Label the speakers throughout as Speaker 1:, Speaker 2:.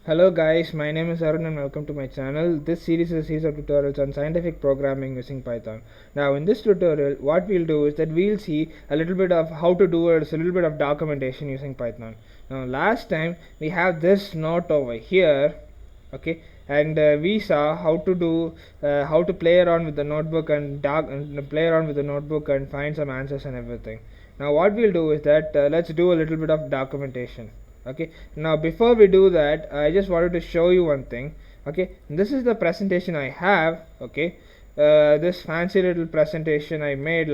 Speaker 1: Hello guys, my name is Arun and welcome to my channel. This series is a series of tutorials on scientific programming using Python. Now in this tutorial, what we'll do is that we'll see a little bit of how to do it, a little bit of documentation using Python. Now last time we have this note over here, okay, and we saw how to do, how to play around with the notebook and play around with the notebook and find some answers and everything. Now what we'll do is that let's do a little bit of documentation. Okay, now before we do that, I just wanted to show you one thing. Okay, this is the presentation I have. Okay, this fancy little presentation I made.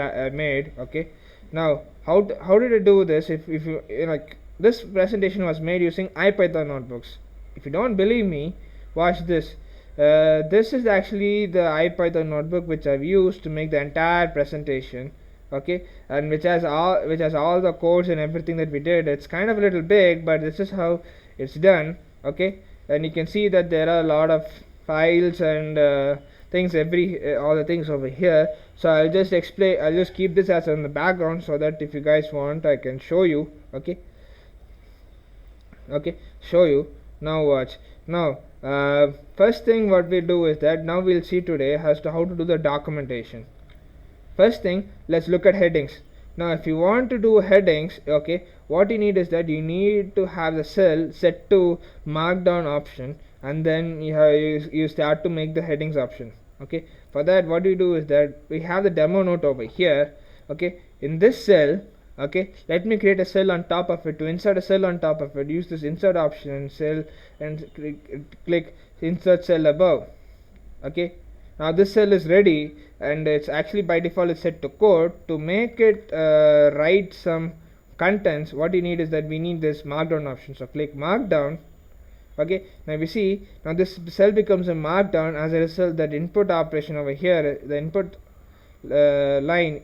Speaker 1: Okay, now how did I do this? If you, like, this presentation was made using IPython notebooks. If you don't believe me, watch this. This is actually the IPython notebook which I've used to make the entire presentation. Okay, and which has all the codes and everything that we did. It's kind of a little big, but this is how it's done. Okay, and you can see that there are a lot of files and things, all the things over here. So I'll just keep this as in the background so that if you guys want, I can show you. Okay, show you. Now watch. Now first thing what we do is that now we'll see today as to how to do the documentation. First thing, let's look at headings. Now if you want to do headings, okay, what you need is that you need to have the cell set to markdown option, and then you start to make the headings option. Okay, for that what we do is that we have the demo note over here. Okay, in this cell, okay, let me create a cell on top of it. To insert a cell on top of it, use this insert option and cell and click insert cell above. Okay, now this cell is ready and it's actually by default it's set to code. To make it write some contents, what you need is that we need this markdown option. So click markdown. Okay, now we see now this cell becomes a markdown. As a result, that input operation over here, the input line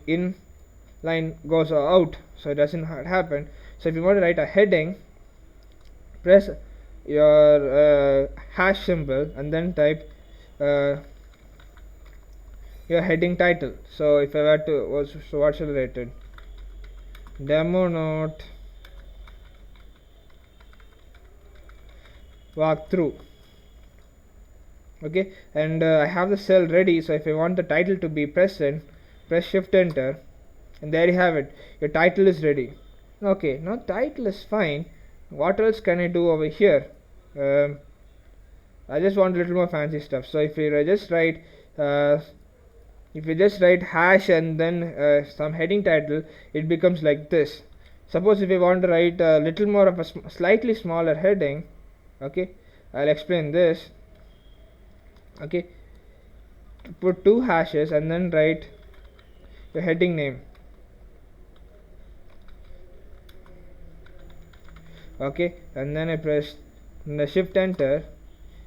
Speaker 1: goes out, so it doesn't happen. So if you want to write a heading, press your hash symbol and then type your heading title. So if I were to, so what should I write it? Demo note walkthrough. Okay, and I have the cell ready. So if I want the title to be present, press shift enter, and there you have it. Your title is ready. Okay, now title is fine. What else can I do over here? I just want a little more fancy stuff. So if you just write hash and then some heading title, it becomes like this. Suppose if you want to write a little more of a slightly smaller heading, okay, I'll explain this. Okay, put 2 hashes and then write your heading name. Okay, and then I press the shift enter.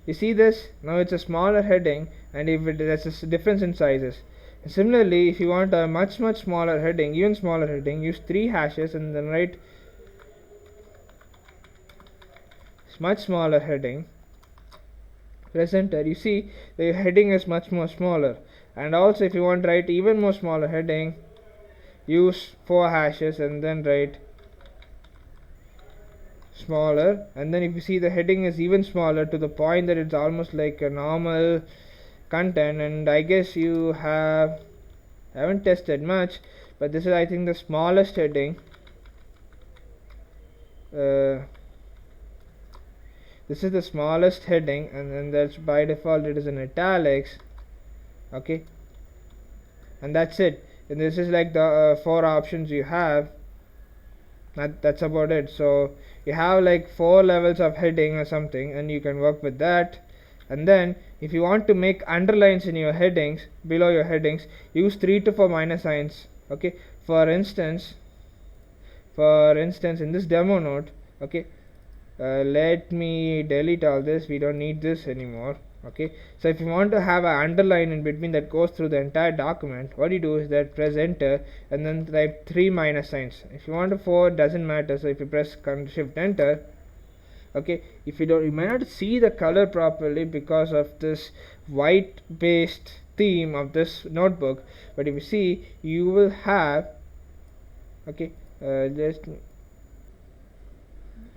Speaker 1: You see this? Now it's a smaller heading, and if there's a difference in sizes. Similarly, if you want a much smaller heading, even smaller heading, use 3 hashes and then write much smaller heading. Press enter. You see the heading is much more smaller. And also if you want to write even more smaller heading, use 4 hashes and then write smaller. And then if you see the heading is even smaller to the point that it's almost like a normal content. And I guess you haven't tested much, but this is, I think, the smallest heading. This is the smallest heading, and then that's by default it is in italics. Okay, and that's it. And this is like the 4 options you have. That's about it. So you have like 4 levels of heading or something, and you can work with that. And then if you want to make underlines in your headings, below your headings, use 3 to 4 minus signs. Okay, for instance in this demo note, okay, let me delete all this. We don't need this anymore. Okay, so if you want to have an underline in between that goes through the entire document, what you do is that press enter and then type 3 minus signs. If you want a 4, doesn't matter. So if you press shift enter, okay, if you may not see the color properly because of this white based theme of this notebook, but if you see, you will have, okay, just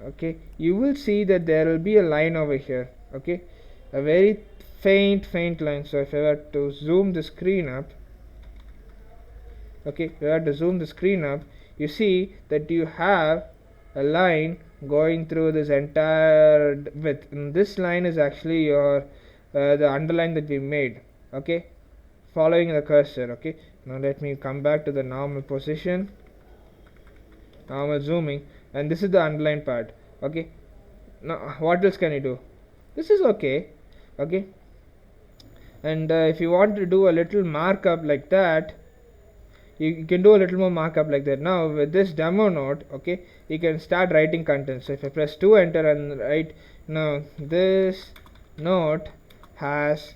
Speaker 1: okay, you will see that there will be a line over here, okay, a very faint line. So if I were to zoom the screen up, okay, if I were to zoom the screen up, you see that you have a line going through this entire width, and this line is actually your the underline that we made, okay, following the cursor. Okay, now let me come back to the normal position, normal zooming, and this is the underline part. Okay, now what else can you do? This is okay. Okay, and if you want to do a little markup like that, you can do a little more markup like that. Now with this demo node, okay, you can start writing content. So if I press 2 enter and write, now this node has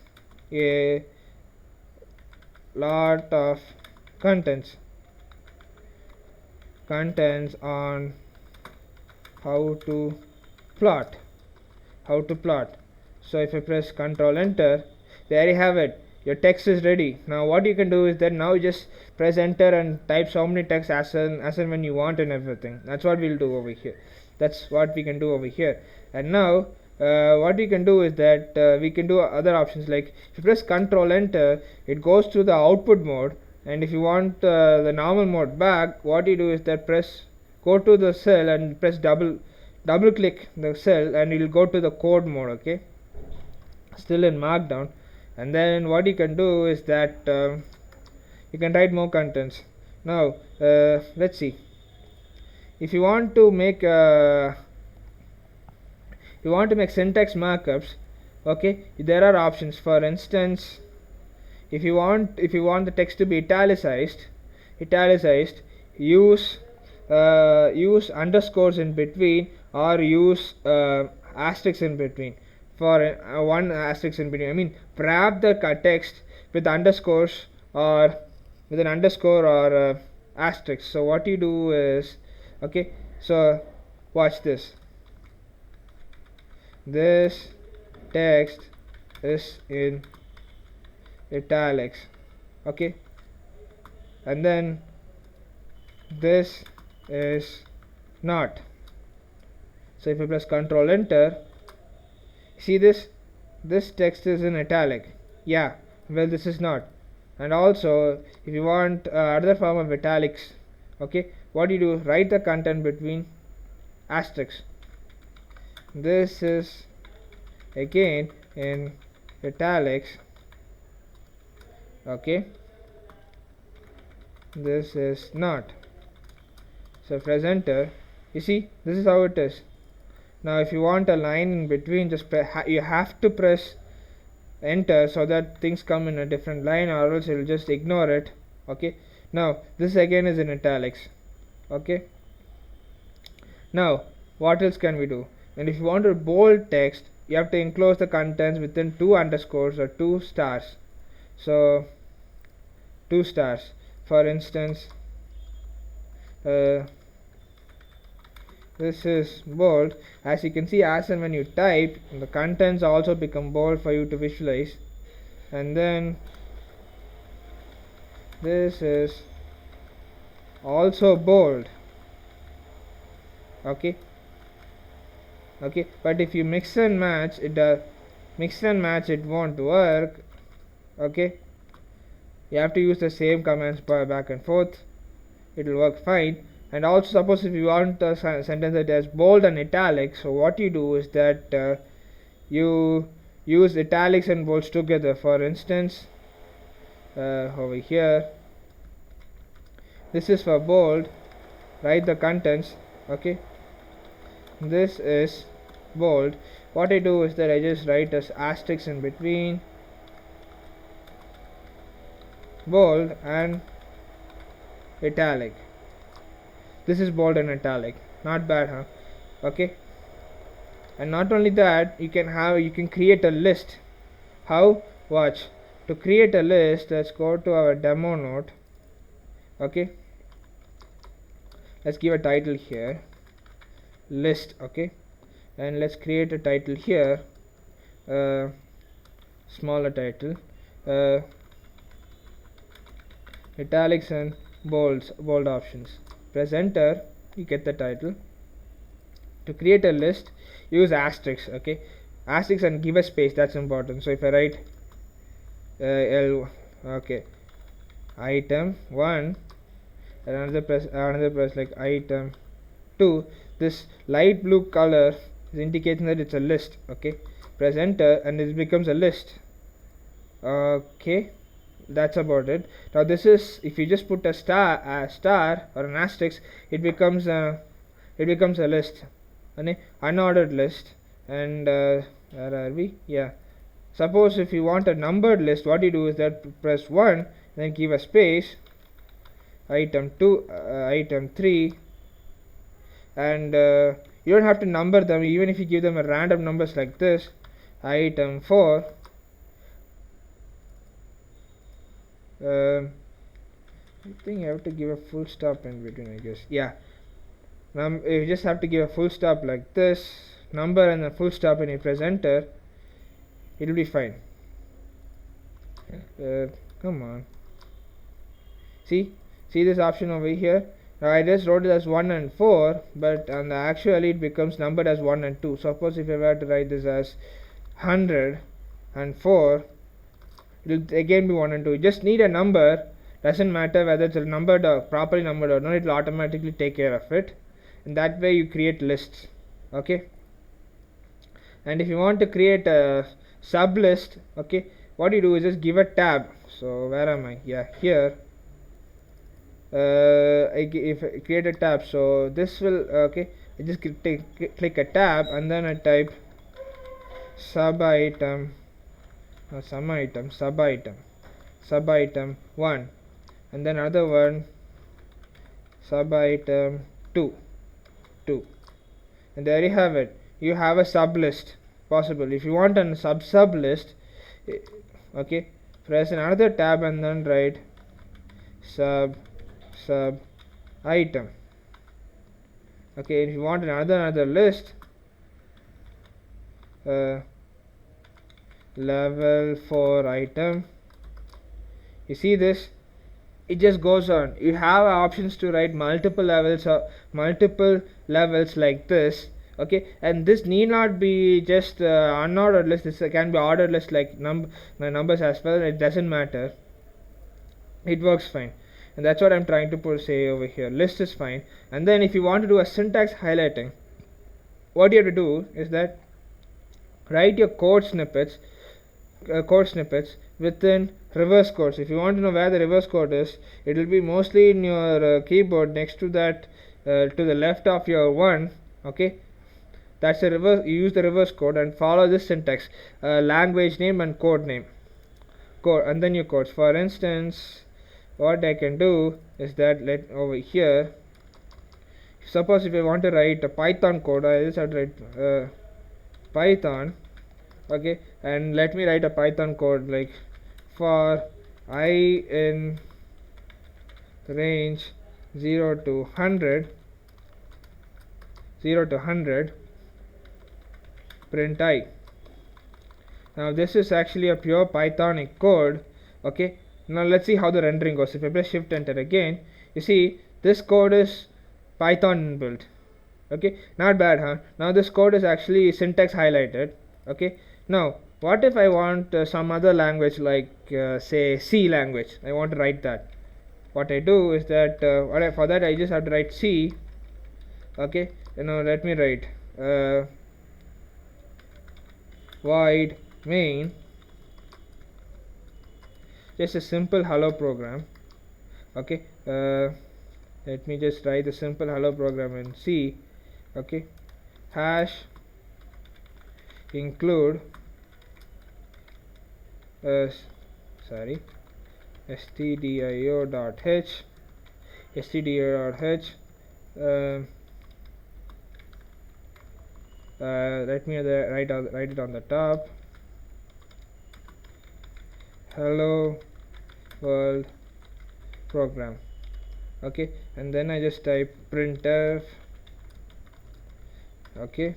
Speaker 1: a lot of contents on how to plot. So if I press Ctrl enter, there you have it, your text is ready. Now what you can do is that now you just press enter and type so many text as and when you want and everything. That's what we'll do over here. That's what we can do over here. And now what we can do is that we can do other options, like if you press Ctrl enter, it goes to the output mode, and if you want the normal mode back, what you do is that go to the cell and press double click the cell, and it will go to the code mode, okay, still in markdown. And then what you can do is that you can write more contents. Now let's see, if you want to make syntax markups, okay, there are options. For instance, if you want the text to be italicized, use underscores in between, or use asterisks in between. For one asterisk in between, I mean, wrap the text with underscores, or with an underscore or asterisk. So what you do is, okay, so watch this. This text is in italics, okay, and then this is not. So if I press Ctrl enter, see this text is in italic. Yeah, well, this is not. And also if you want other form of italics, okay, what you do, write the content between asterisks. This is again in italics, okay, this is not. So press enter, you see this is how it is. Now if you want a line in between, just you have to press enter so that things come in a different line, or else it will just ignore it. Okay, now this again is in italics. Okay, now what else can we do? And if you want to bold text, you have to enclose the contents within 2 underscores or 2 stars. So 2 stars, for instance, this is bold. As you can see, as and when you type, the contents also become bold for you to visualize. And then this is also bold, okay, but if you mix and match, it won't work. Okay, you have to use the same commands back and forth, it will work fine. And also, suppose if you want a sentence that has bold and italics, so what you do is that you use italics and bolds together. For instance, over here, this is for bold, write the contents, okay, this is bold. What I do is that I just write as asterisks in between bold and italic. This is bold and italic, not bad, huh? Okay, and not only that, you can create a list. How? Watch. To create a list, let's go to our demo node. Okay, let's give a title here, list. Okay, and let's create a title here, smaller title, italics and bold options. Press enter, you get the title. To create a list, use asterisk. Okay, asterisk and give a space, that's important. So if I write L, okay, item 1, another press like item 2, this light blue color is indicating that it's a list. Okay, press enter and it becomes a list. Okay, that's about it. Now this is, if you just put a star or an asterisk, it becomes a list, an unordered list. And where are we? Yeah, suppose if you want a numbered list, what you do is that press 1, then give a space, item 2, item 3, and you don't have to number them. Even if you give them a random numbers like this, item 4, I think you have to give a full stop in between, I guess. Yeah, you just have to give a full stop like this, number and a full stop, and you press enter, it will be fine. Come on, see this option over here. Now I just wrote it as 1 and 4, but actually it becomes numbered as 1 and 2. Suppose if I were to write this as 100 and 4, it will again be 1 and 2. You just need a number, doesn't matter whether it's numbered or properly numbered or not, it will automatically take care of it. And that way you create lists. Okay, and if you want to create a sub list, okay, what you do is just give a tab. So where am I? Yeah, here. If I create a tab, so this will, okay, I just click a tab and then I type sub item, sub item 1, and then another one, sub item 2, and there you have it. You have a sub list possible. If you want a sub list, okay, press another tab and then write sub item. Okay, if you want another list, level 4 item, you see this, it just goes on. You have options to write multiple levels or multiple levels like this. Okay, and this need not be just unordered list. This can be ordered list like numbers as well. It doesn't matter, it works fine. And that's what I'm trying to say over here. List is fine. And then if you want to do a syntax highlighting, what you have to do is that write your code snippets within reverse codes. If you want to know where the reverse code is, it will be mostly in your keyboard next to that, to the left of your 1. Okay, that's the reverse. You use the reverse code and follow this syntax, language name and code name, and then your codes. For instance, what I can do is that, over here, suppose if I want to write a Python code, I just have to write Python. Okay, and let me write a Python code like for I in range 0 to 100, print I. Now this is actually a pure Pythonic code. Okay, now let's see how the rendering goes. If I press shift enter again, you see this code is Python built. Okay, not bad, huh? Now this code is actually syntax highlighted. Okay, now what if I want some other language like say C language? I want to write that. What I do is that for that I just have to write C. Okay, let me write void main, just a simple hello program. Okay, let me just write the simple hello program in C. Okay, hash include stdio.h let me write it on the top, hello world program. Okay, and then I just type printf. Okay,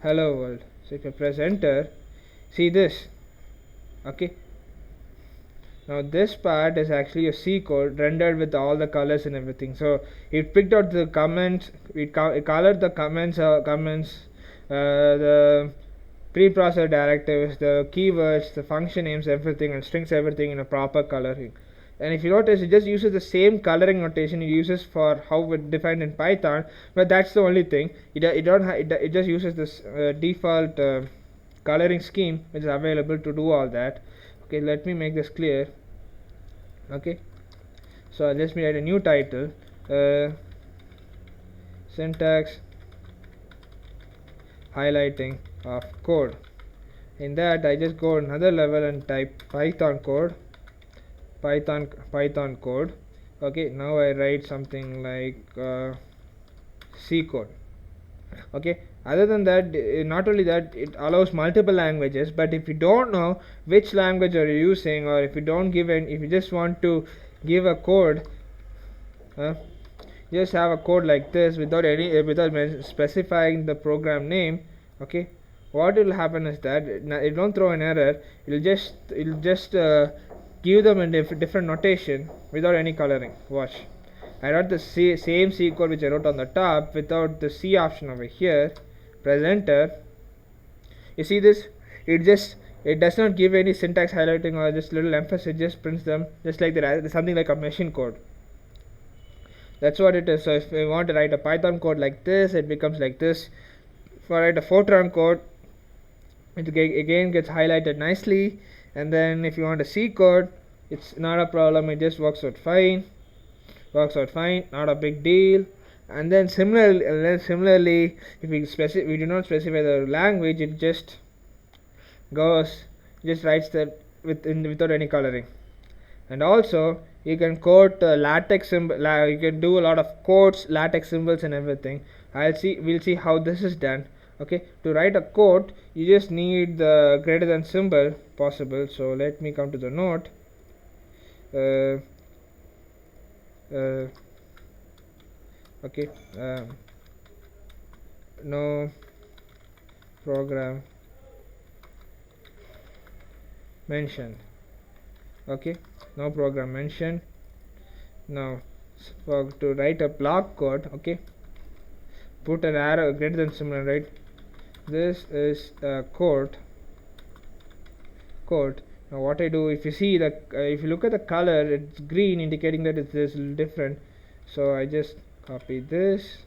Speaker 1: hello world. So if I press enter, see this. Okay, Now this part is actually a C code rendered with all the colors and everything. So it picked out the comments, it colored the comments, the preprocessor directives, the keywords, the function names, everything, and strings everything in a proper coloring. And if you notice, it just uses the same coloring notation it uses for how it defined in Python, but that's the only thing. It just uses this default coloring scheme which is available to do all that. Okay, let me make this clear. Okay, so I'll just write a new title, syntax highlighting of code. In that I just go another level and type Python code. Okay, now I write something like C code. Okay, other than that, not only that, it allows multiple languages, but if you don't know which language are you using, or if you don't give if you just want to give a code, just have a code like this without specifying the program name. Okay, what will happen is that it don't throw an error. It'll just give them a different notation without any coloring. Watch, I wrote the same C code which I wrote on the top without the C option over here. Press enter. You see this? It does not give any syntax highlighting or just little emphasis. It just prints them just like that. Something like a machine code. That's what it is. So if we want to write a Python code like this, it becomes like this. If I write a Fortran code, it again gets highlighted nicely. And then if you want a C code, it's not a problem. It just works out fine. Not a big deal. And then similarly, if we do not specify the language, it just writes that without any coloring. And also you can quote latex symbol. You can do a lot of quotes, latex symbols, and everything. We'll see how this is done. Okay, to write a quote, you just need the greater than symbol possible. So let me come to the note. Okay, no program mentioned. Okay, no program mentioned. Now to write a block code, okay, put an arrow greater than symbol, right? This is a quote. Now what I do, if you see if you look at the color, it's green, indicating that it is different. So I just copy this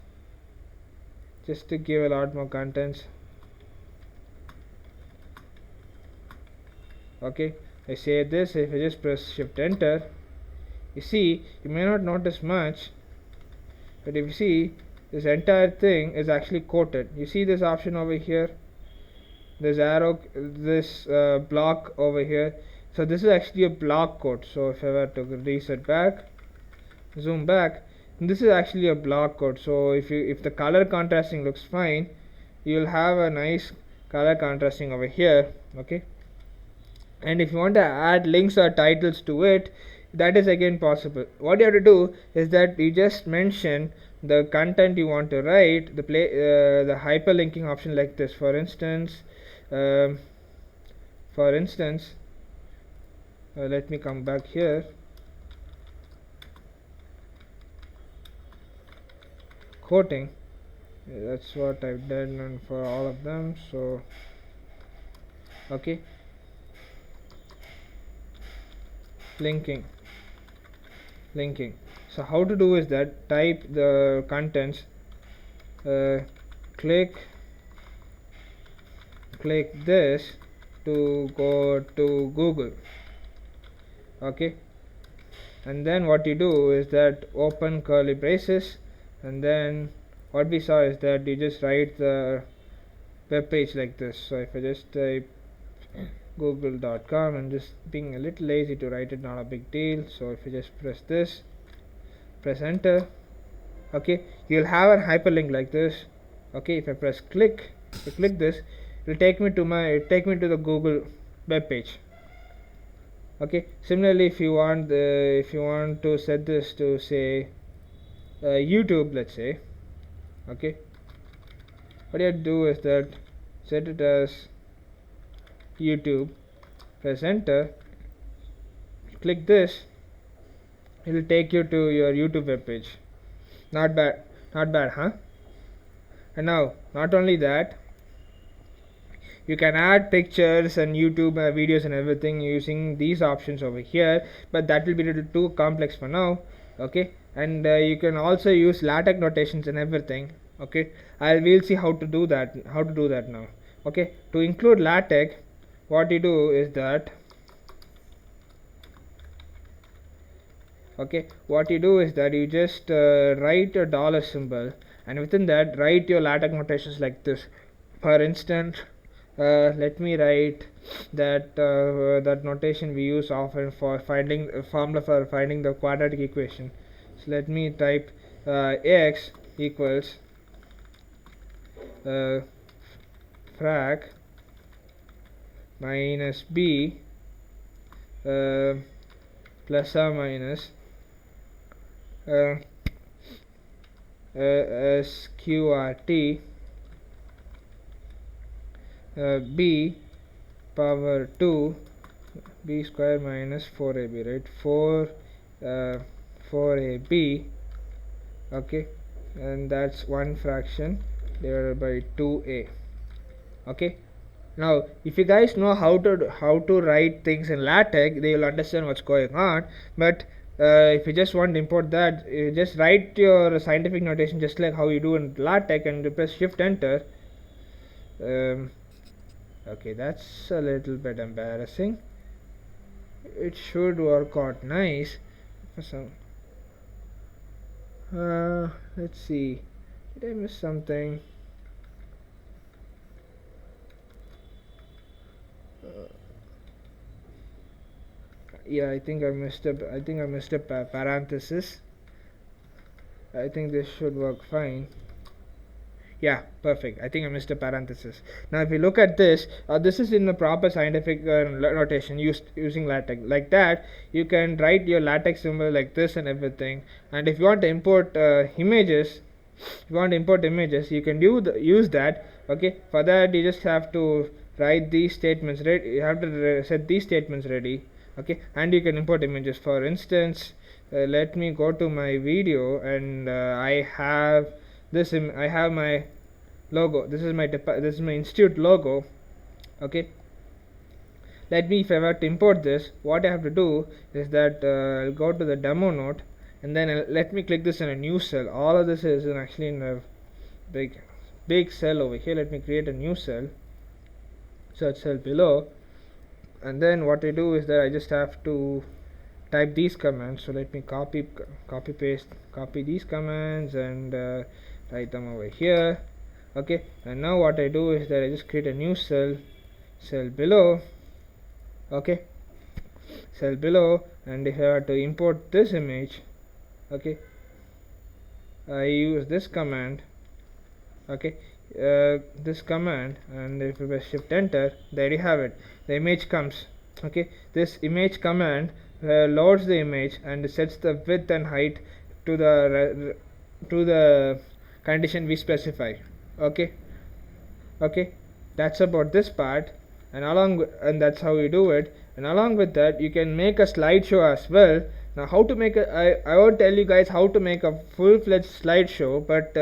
Speaker 1: just to give a lot more contents. Okay, I say this. If I just press shift enter, you see, you may not notice much, but if you see, this entire thing is actually quoted. You see this option over here, this arrow, this block over here. So this is actually a block code. So if I were to reset back, zoom back, this is actually a block code. So if the color contrasting looks fine, you'll have a nice color contrasting over here. Okay, and if you want to add links or titles to it, that is again possible. What you have to do is that you just mention the content you want to write, the hyperlinking option like this. For instance, let me come back here. Quoting, that's what I've done for all of them. So okay, linking. So how to do is that type the contents, click this to go to Google. Okay, and then what you do is that open curly braces, and then what we saw is that you just write the web page like this. So if I just type google.com, and just being a little lazy to write it, not a big deal. So if you just press enter, okay, you'll have a hyperlink like this. Okay, if I click this, it will take me to the Google web page. Okay, similarly, if you want to set this to say YouTube, let's say, okay, what you do is that set it as YouTube, press enter, click this, it will take you to your YouTube web page. Not bad, not bad, huh? And now, not only that, you can add pictures and YouTube videos and everything using these options over here, but that will be a little too complex for now. Okay, and you can also use LaTeX notations and everything. Okay, we'll see how to do that now. Okay, to include LaTeX, what you do is that you just write a dollar symbol, and within that write your LaTeX notations like this. For instance, let me write that notation we use often for finding a formula for finding the quadratic equation. So let me type x equals frac minus b plus or minus sqrt b power 2 b square minus 4ab, right? 4ab, okay, and that's one fraction divided by 2a. Okay, now if you guys know how to write things in LaTeX, they will understand what's going on. But if you just want to import that, you just write your scientific notation just like how you do in LaTeX and you press shift enter. Okay, that's a little bit embarrassing. It should work out nice for some. Let's see, did I miss something? Yeah, I think I missed a parenthesis. I think this should work fine. Yeah, perfect. I think I missed a parenthesis. Now if you look at this, this is in the proper scientific notation using LaTeX. Like that, you can write your LaTeX symbol like this and everything. And if you want to import images, you can use that. Okay, for that you just have to write these statements ready. You have to set these statements ready. Okay, and you can import images. For instance, let me go to my video, and I have my logo. This is my institute logo. Okay, if I were to import this, what I have to do is that I'll go to the demo node, and then let me click this in a new cell. All of this is actually in a big cell over here. Let me create a new cell, search cell below, and then what I do is that I just have to type these commands. So let me copy these commands and write them over here. Okay, and now what I do is that I just create a new cell below. Okay, cell below, and if I have to import this image, okay, I use this command. Okay, this command, and if you press shift enter, there you have it, the image comes. Okay, this image command loads the image and sets the width and height to the condition we specify. Okay, that's about this part, and that's how you do it. And along with that, you can make a slideshow as well. Now, how to make I won't tell you guys how to make a full-fledged slideshow, but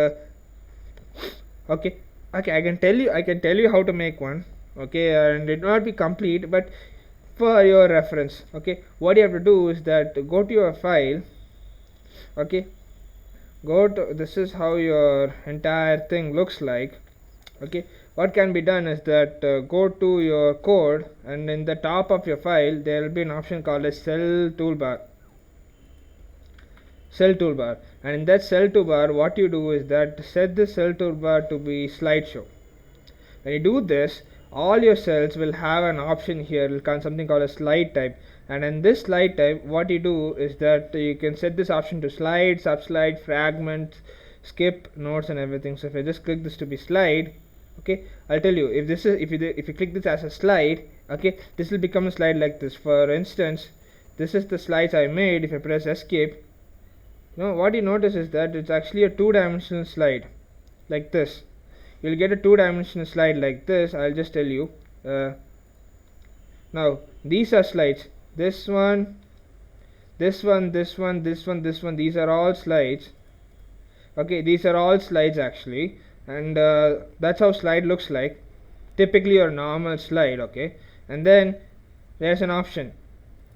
Speaker 1: okay, I can tell you how to make one. Okay, and it will not be complete, but for your reference. Okay, what you have to do is that go to your file. Okay, this is how your entire thing looks like. Okay, what can be done is that go to your code, and in the top of your file there will be an option called as cell toolbar, and in that cell toolbar, what you do is that set the cell toolbar to be slideshow. When you do this, all your cells will have an option here, something called a slide type, and in this slide type, what you do is that you can set this option to slide, subslide, fragment, skip, notes, and everything. So if I just click this to be slide, okay, I'll tell you if you click this as a slide, okay, this will become a slide like this. For instance, this is the slides I made. If I press escape, what you notice is that it's actually a two-dimensional slide like this. You'll get a two-dimensional slide like this. I'll just tell you. Now these are slides. This one, this one, this one, this one, this one, these are all slides. Okay, these are all slides actually, and that's how slide looks like, typically your normal slide. Okay, and then there's an option,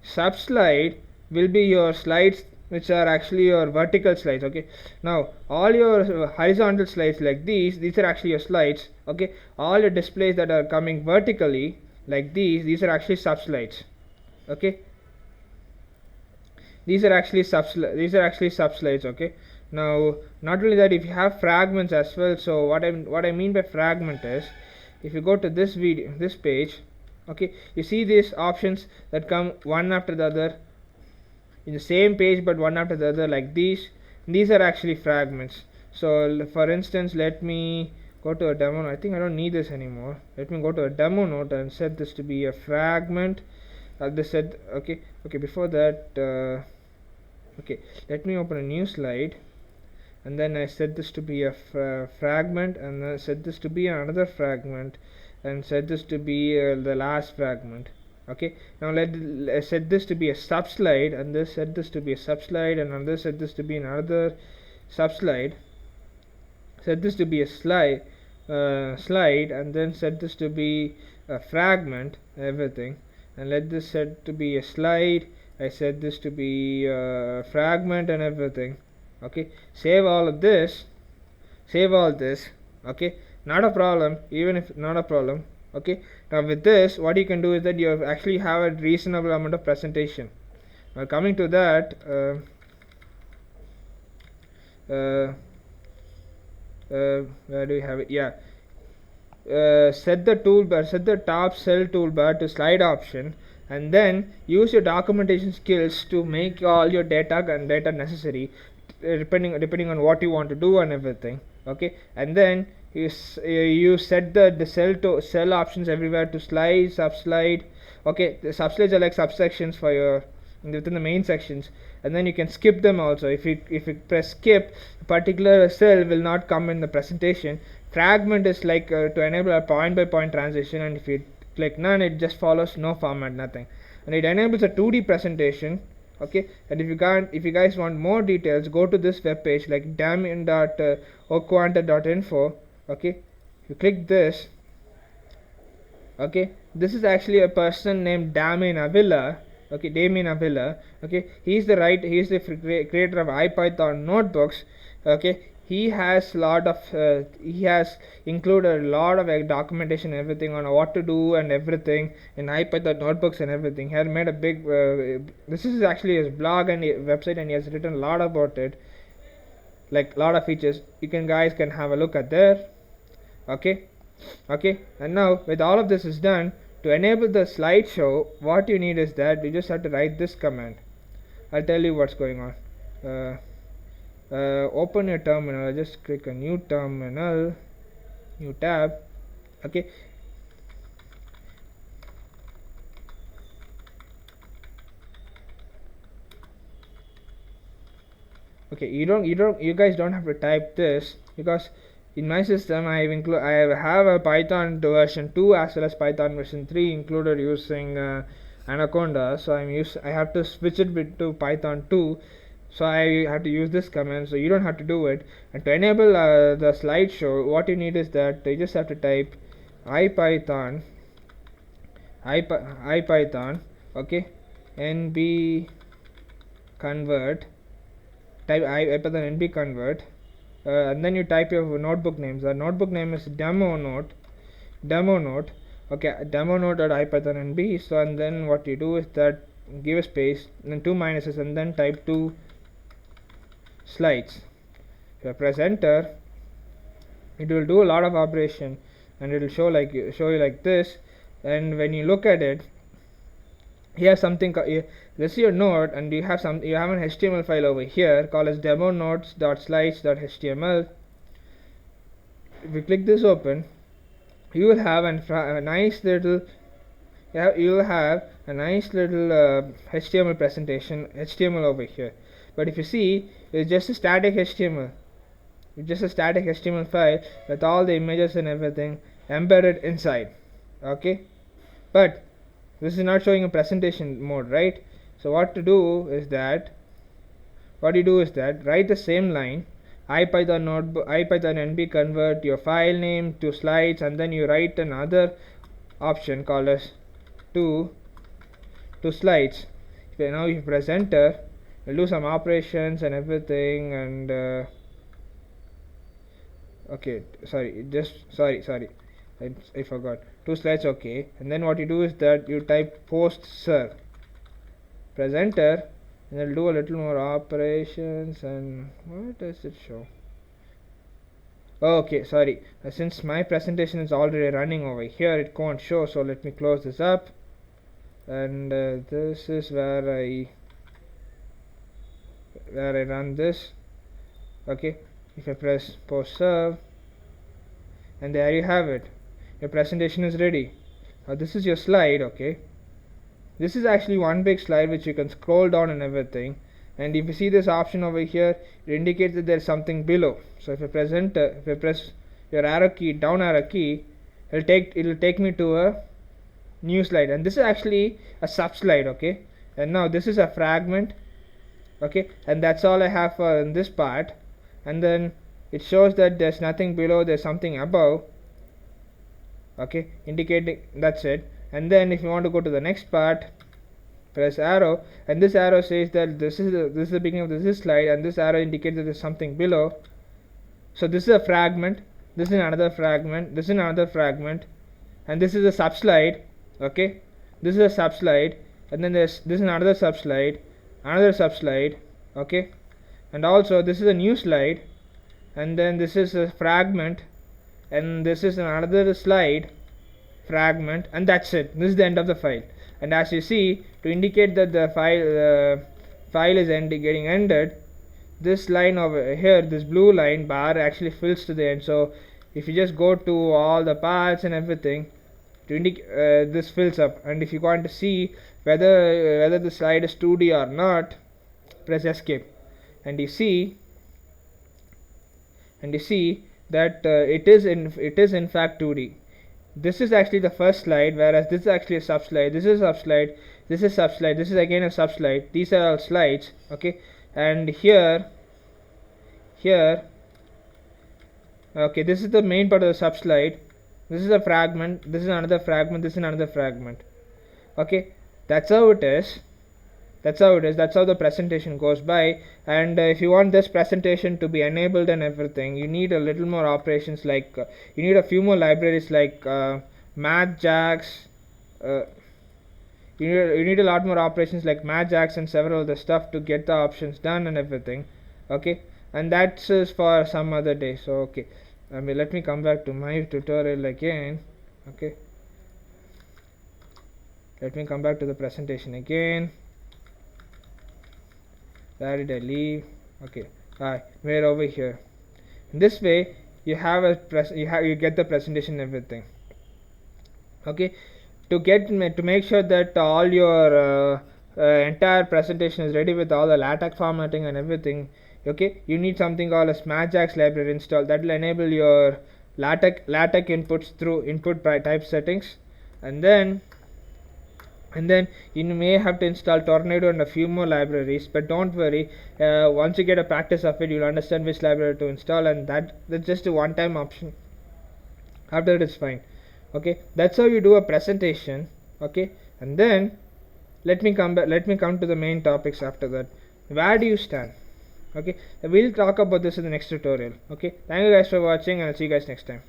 Speaker 1: sub slide will be your slides which are actually your vertical slides. Okay, now all your horizontal slides like these are actually your slides. Okay, all your displays that are coming vertically like these are actually sub slides. Okay, these are actually sub slides. Okay, now not only that, if you have fragments as well, so what I mean by fragment is, if you go to this page, okay, you see these options that come one after the other in the same page, but one after the other like these are actually fragments. So for instance, let me go to a demo. I think I don't need this anymore. Let me go to a demo node and set this to be a fragment. This said, okay, before that, okay, let me open a new slide, and then I set this to be a fragment, and then set this to be another fragment, and set this to be the last fragment. Okay, now let's set this to be a sub slide, and this set this to be a sub slide, and another set this to be another sub slide, set this to be a slide, and then set this to be a fragment, everything, and let this set to be a slide. I set this to be a fragment and everything. Okay, save all this. Okay, not a problem, even if not a problem. Okay, now with this, what you can do is that you actually have a reasonable amount of presentation. Now coming to that, where do we have it? Yeah, set the top cell toolbar to slide option, and then use your documentation skills to make all your data necessary, depending on what you want to do and everything. Okay, and then you set the cell options everywhere to slide, sub slide. Okay, the sub slides are like subsections for your within the main sections, and then you can skip them also. If you press skip, a particular cell will not come in the presentation. Fragment is like to enable a point by point transition, and if you click none, it just follows no format, nothing, and it enables a 2D presentation. Okay, and if you guys want more details, go to this web page like damin.oquanta.info. Okay, you click this. Okay, this is actually a person named Damien Avila. Okay, Damien Avila. Okay, he's the creator of IPython notebooks. Okay, he has included a lot of documentation and everything on what to do and everything in IPython notebooks and everything. He has made a big this is actually his blog and website, and he has written a lot about it, like a lot of features. You guys can have a look at there. Okay, and now with all of this is done, to enable the slideshow, what you need is that you just have to write this command. I'll tell you what's going on. Open your terminal. Just click a new terminal, new tab. Okay, you guys don't have to type this, because in my system I have a Python version 2 as well as Python version 3 included using Anaconda. So I have to switch it to Python 2, so I have to use this command. So you don't have to do it. And to enable the slideshow, what you need is that you just have to type IPython, okay, nb convert, type IPython nb convert, and then you type your notebook names. The notebook name is demo note. Okay, demo note.ipython.nb. So and then what you do is that give a space, then 2 minuses, and then type 2 slides. If you press enter, it will do a lot of operation, and it will show you like this. And when you look at it, here something, this is your node, and you have an HTML file over here called as demo notes.slides.html. If you click this open, you will have a nice little HTML presentation, HTML over here. But if you see, it's just a static HTML. It's just a static HTML file with all the images and everything embedded inside. Okay, but this is not showing a presentation mode, right? So what you do is that write the same line, IPython notebook, IPython nb convert your file name to slides, and then you write another option called as to slides. Now if you press enter, you'll do some operations and everything, and okay, sorry, I forgot. Two slides, okay. And then what you do is that you type post serve, press enter, and it'll do a little more operations. And what does it show? Okay, sorry, since my presentation is already running over here, it can't show. So let me close this up, and this is where I run this. Okay, if I press post serve, and there you have it, your presentation is ready. Now this is your slide. Okay, this is actually one big slide which you can scroll down and everything, and if you see this option over here, it indicates that there's something below. So if I press enter, if I press your arrow key, down arrow key, it'll take me to a new slide, and this is actually a sub slide. Okay, and now this is a fragment. Okay, and that's all I have for in this part. And then it shows that there's nothing below, there's something above. Okay, indicating that's it. And then if you want to go to the next part, press arrow, and this arrow says that this is the beginning of this slide, and this arrow indicates that there's something below. So this is a fragment, this is another fragment, this is another fragment, and this is a sub slide. Okay, this is a sub slide, and then this is another sub slide, another sub slide. Okay, and also this is a new slide, and then this is a fragment, and this is another slide, fragment, and that's it. This is the end of the file. And as you see, to indicate that the file is getting ended, this line over here, this blue line bar, actually fills to the end. So if you just go to all the parts and everything, to indicate this fills up. And if you want to see whether the slide is 2D or not, press escape, and you see that it is in fact 2D. This is actually the first slide, whereas this is actually a sub slide. This is a sub slide, this is sub slide, this is again a sub slide. These are all slides. Okay, and here okay, this is the main part of the sub slide, this is a fragment, this is another fragment, this is another fragment. Okay, that's how it is. That's how the presentation goes by. And if you want this presentation to be enabled and everything, you need a little more operations, like you need a few more libraries like mathjax. You need a lot more operations like mathjax and several other stuff to get the options done and everything. Okay, and that's for some other day. So okay, let me come back to my tutorial again. Okay, let me come back to the presentation again. Where did I leave? Okay, we're over here. In this way, you have you get the presentation and everything. Okay, to make sure that all your entire presentation is ready with all the LaTeX formatting and everything. Okay, you need something called as mathjax library installed. That will enable your LaTeX inputs through input by type settings, and then you may have to install Tornado and a few more libraries, but don't worry, once you get a practice of it, you'll understand which library to install, and that's just a one-time option. After it is fine. Okay, that's how you do a presentation. Okay, and then let me come to the main topics after that. Where do you stand? Okay, we'll talk about this in the next tutorial. Okay, thank you guys for watching, and I'll see you guys next time.